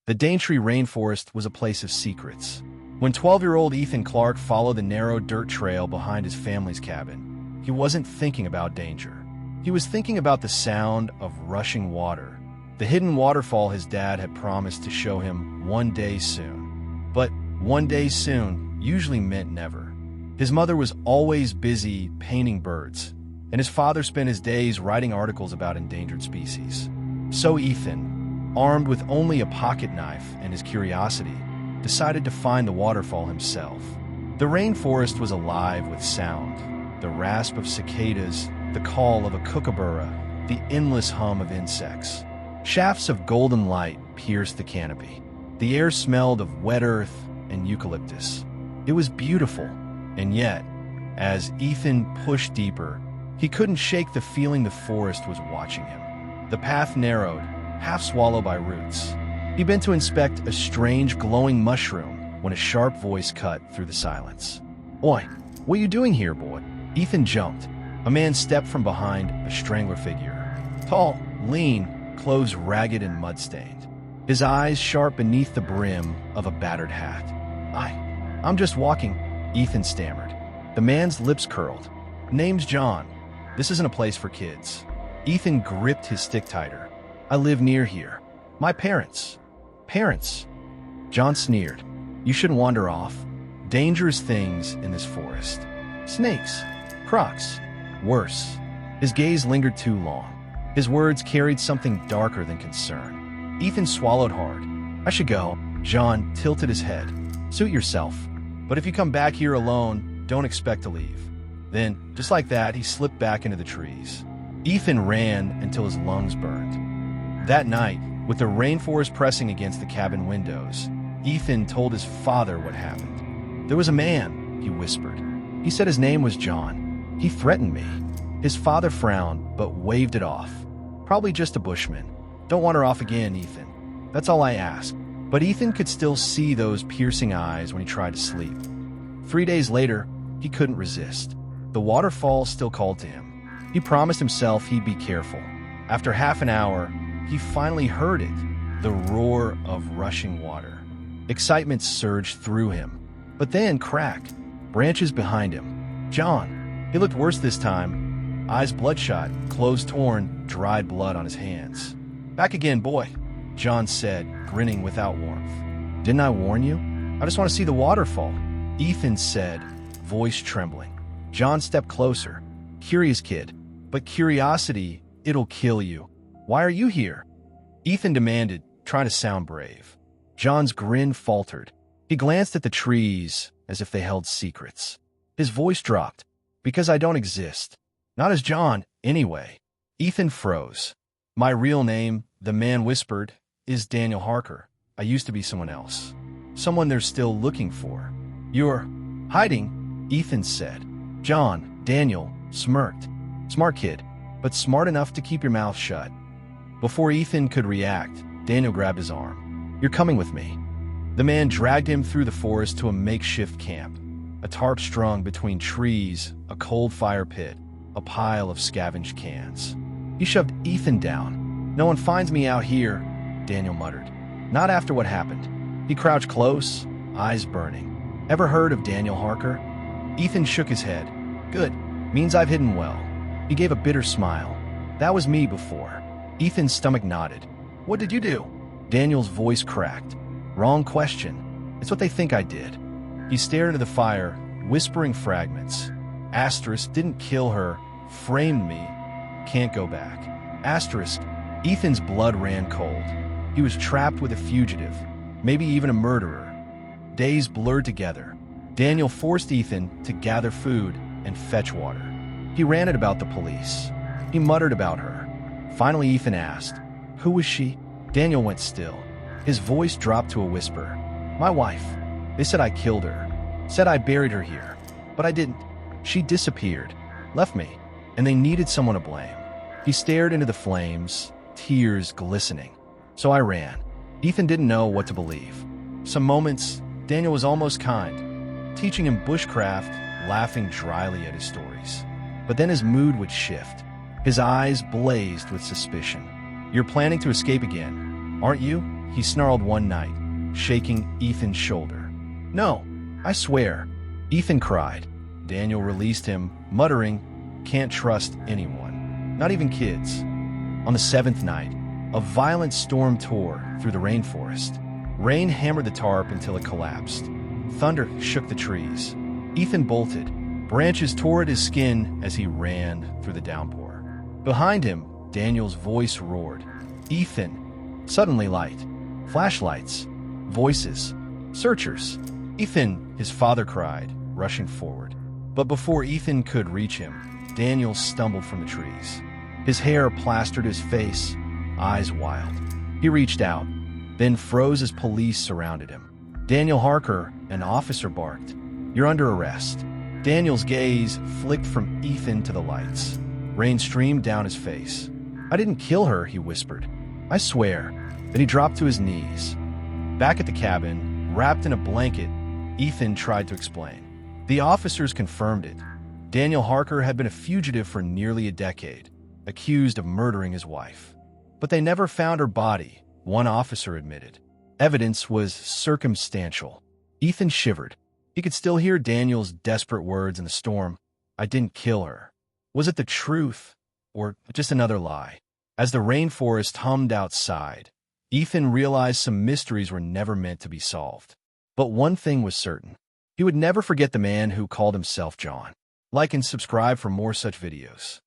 The Daintree Rainforest was a place of secrets. When 12-year-old Ethan Clarke followed the narrow dirt trail behind his family's cabin, he wasn't thinking about danger. He was thinking about the sound of rushing water, the hidden waterfall his dad had promised to show him one day soon. But one day soon usually meant never. His mother was always busy painting birds, and his father spent his days writing articles about endangered species. So Ethan, armed with only a pocket knife and his curiosity, decided to find the waterfall himself. The rainforest was alive with sound, the rasp of cicadas, the call of a kookaburra, the endless hum of insects. Shafts of golden light pierced the canopy. The air smelled of wet earth and eucalyptus. It was beautiful, and yet, as Ethan pushed deeper, he couldn't shake the feeling the forest was watching him. The path narrowed, half swallowed by roots. He bent to inspect a strange glowing mushroom when a sharp voice cut through the silence. "Oi, what are you doing here, boy?" Ethan jumped. A man stepped from behind a strangler figure. Tall, lean, clothes ragged and mud-stained. His eyes sharp beneath the brim of a battered hat. I'm just walking," Ethan stammered. The man's lips curled. "Name's John. This isn't a place for kids." Ethan gripped his stick tighter. "I live near here. My parents." "Parents?" John sneered. "You shouldn't wander off. Dangerous things in this forest. Snakes. Crocs. Worse." His gaze lingered too long. His words carried something darker than concern. Ethan swallowed hard. "I should go." John tilted his head. "Suit yourself. But if you come back here alone, don't expect to leave." Then, just like that, he slipped back into the trees. Ethan ran until his lungs burned. That night, with the rainforest pressing against the cabin windows, Ethan told his father what happened. "There was a man," he whispered. "He said his name was John. He threatened me." His father frowned, but waved it off. "Probably just a bushman. Don't wander off again, Ethan. That's all I ask." But Ethan could still see those piercing eyes when he tried to sleep. 3 days later, he couldn't resist. The waterfall still called to him. He promised himself he'd be careful. After half an hour, he finally heard it, the roar of rushing water. Excitement surged through him. But then, crack, branches behind him. John. He looked worse this time. Eyes bloodshot, clothes torn, dried blood on his hands. "Back again, boy," John said, grinning without warmth. "Didn't I warn you? I just want to see the waterfall," Ethan said, voice trembling. John stepped closer. "Curious kid, but curiosity, it'll kill you. Why are you here?" Ethan demanded, trying to sound brave. John's grin faltered. He glanced at the trees as if they held secrets. His voice dropped. "Because I don't exist. Not as John, anyway." Ethan froze. "My real name," the man whispered, "is Daniel Harker. I used to be someone else. Someone they're still looking for." "You're hiding," Ethan said. Daniel smirked. "Smart kid, but smart enough to keep your mouth shut." Before Ethan could react, Daniel grabbed his arm. "You're coming with me." The man dragged him through the forest to a makeshift camp, a tarp strung between trees, a cold fire pit, a pile of scavenged cans. He shoved Ethan down. "No one finds me out here," Daniel muttered. "Not after what happened." He crouched close, eyes burning. "Ever heard of Daniel Harker?" Ethan shook his head. "Good. Means I've hidden well." He gave a bitter smile. "That was me before." Ethan's stomach nodded. "What did you do?" Daniel's voice cracked. "Wrong question. It's what they think I did." He stared into the fire, whispering fragments. Asterisk, "Didn't kill her. Framed me. Can't go back." Asterisk. Ethan's blood ran cold. He was trapped with a fugitive, maybe even a murderer. Days blurred together. Daniel forced Ethan to gather food and fetch water. He ranted about the police. He muttered about her. Finally, Ethan asked, "Who was she?" Daniel went still. His voice dropped to a whisper. "My wife. They said I killed her. Said I buried her here. But I didn't. She disappeared. Left me. And they needed someone to blame." He stared into the flames, tears glistening. "So I ran." Ethan didn't know what to believe. Some moments, Daniel was almost kind, teaching him bushcraft, laughing dryly at his stories. But then his mood would shift. His eyes blazed with suspicion. "You're planning to escape again, aren't you?" he snarled one night, shaking Ethan's shoulder. "No, I swear," Ethan cried. Daniel released him, muttering, "Can't trust anyone, not even kids." On the seventh night, a violent storm tore through the rainforest. Rain hammered the tarp until it collapsed. Thunder shook the trees. Ethan bolted. Branches tore at his skin as he ran through the downpour. Behind him, Daniel's voice roared. "Ethan!" Suddenly light. Flashlights. Voices. Searchers. "Ethan!" his father cried, rushing forward. But before Ethan could reach him, Daniel stumbled from the trees. His hair plastered his face, eyes wild. He reached out, then froze as police surrounded him. "Daniel Harker," an officer barked. "You're under arrest." Daniel's gaze flicked from Ethan to the lights. Rain streamed down his face. "I didn't kill her," he whispered. "I swear." Then he dropped to his knees. Back at the cabin, wrapped in a blanket, Ethan tried to explain. The officers confirmed it. Daniel Harker had been a fugitive for nearly a decade, accused of murdering his wife. But they never found her body, one officer admitted. Evidence was circumstantial. Ethan shivered. He could still hear Daniel's desperate words in the storm. "I didn't kill her." Was it the truth, or just another lie? As the rainforest hummed outside, Ethan realized some mysteries were never meant to be solved. But one thing was certain. He would never forget the man who called himself John. Like and subscribe for more such videos.